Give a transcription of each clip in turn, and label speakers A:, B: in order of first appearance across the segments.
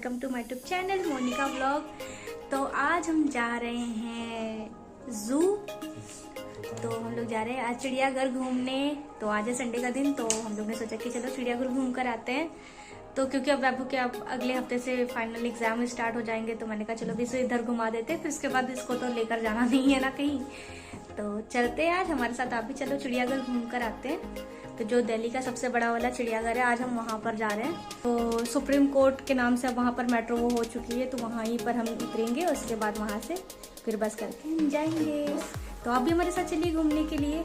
A: Welcome to my YouTube channel Monika vlog. तो आज हम जा रहे हैं जू। तो हम लोग जा रहे हैं आज चिड़ियाघर घूमने। तो आज है संडे का दिन, तो हम लोग ने सोचा कि चलो चिड़ियाघर घूम कर आते हैं। तो क्योंकि अब बाबू के अब अगले हफ्ते से फाइनल एग्जाम स्टार्ट हो जाएंगे, तो मैंने कहा चलो भी इसे इधर घुमा देते हैं, फिर उसके बाद इसको तो लेकर जाना नहीं है ना कहीं। तो चलते हैं आज, हमारे साथ आप भी चलो, चिड़ियाघर घूम कर आते हैं। तो जो दिल्ली का सबसे बड़ा वाला चिड़ियाघर है, आज हम वहाँ पर जा रहे हैं। तो सुप्रीम कोर्ट के नाम से अब वहाँ पर मेट्रो वो हो चुकी है, तो वहाँ ही पर हम उतरेंगे। उसके बाद वहाँ से फिर बस करके हम जाएंगे। तो आप भी हमारे साथ चलिए घूमने के लिए।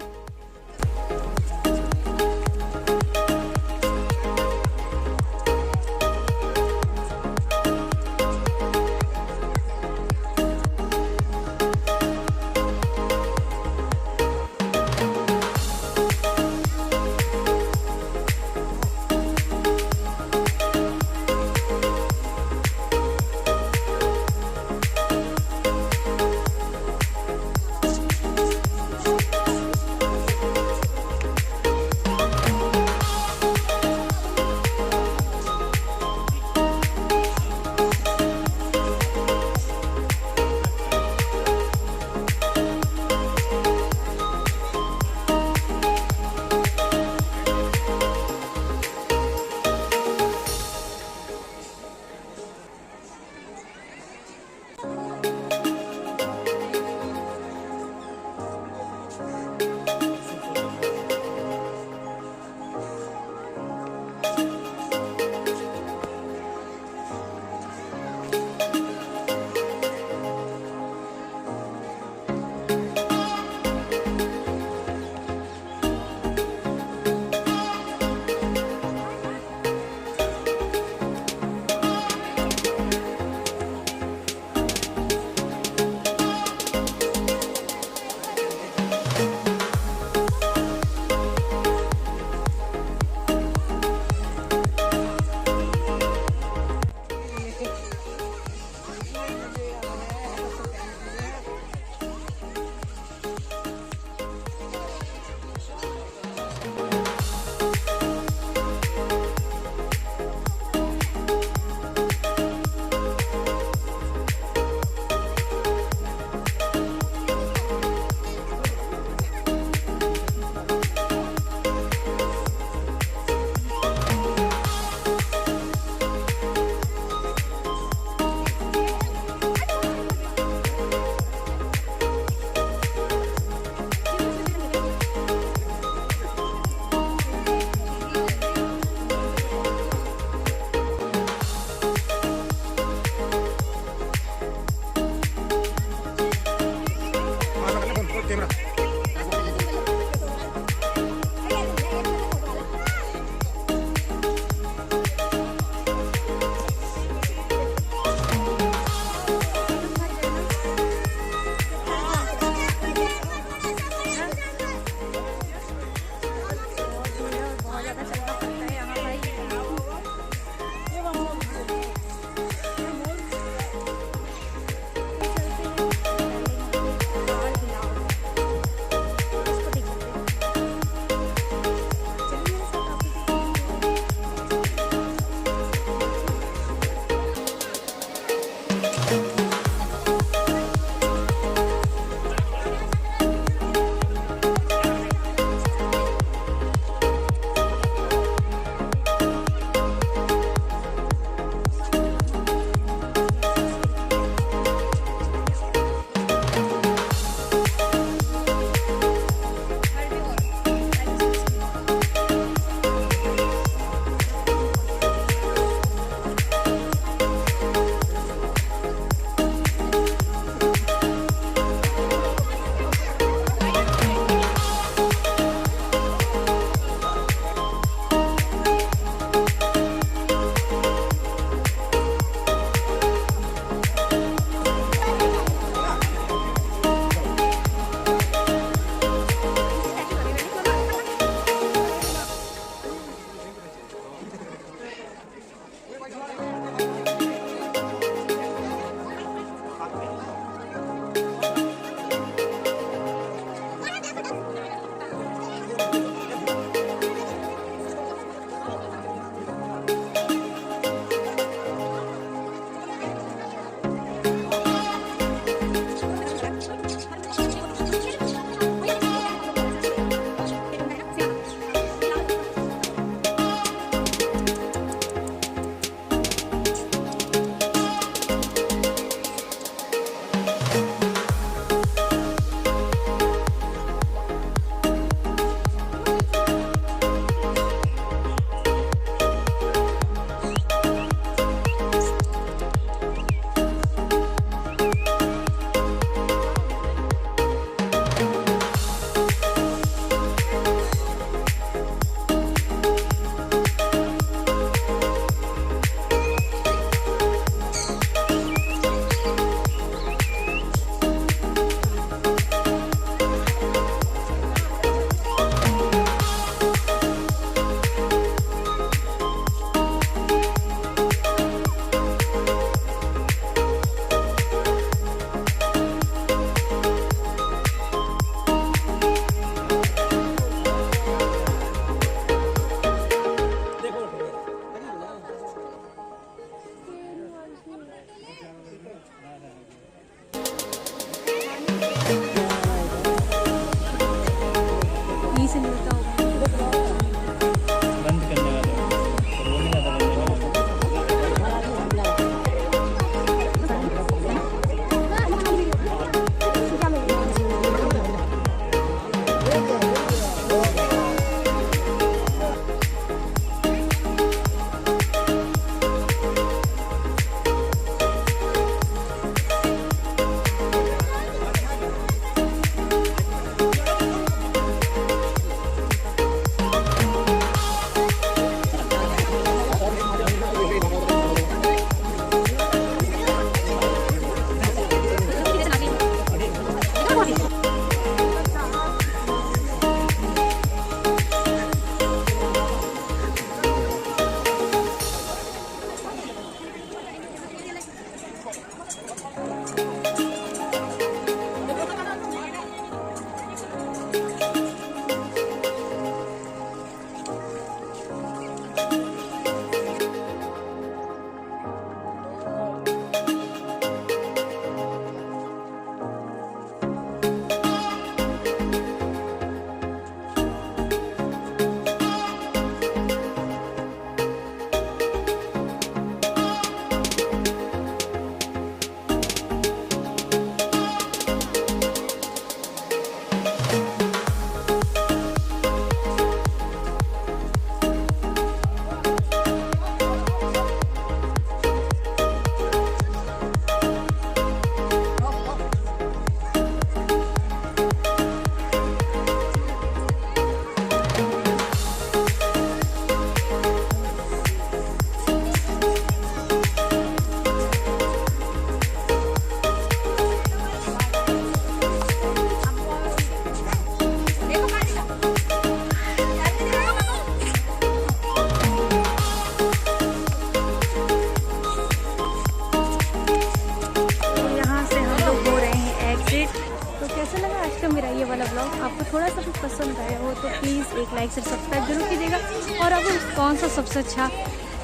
A: थोड़ा सा भी पसंद आया हो तो प्लीज़ एक लाइक से सब्सक्राइब जरूर कीजिएगा। और आपको कौन सा सबसे अच्छा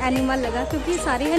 A: एनिमल लगा, क्योंकि सारे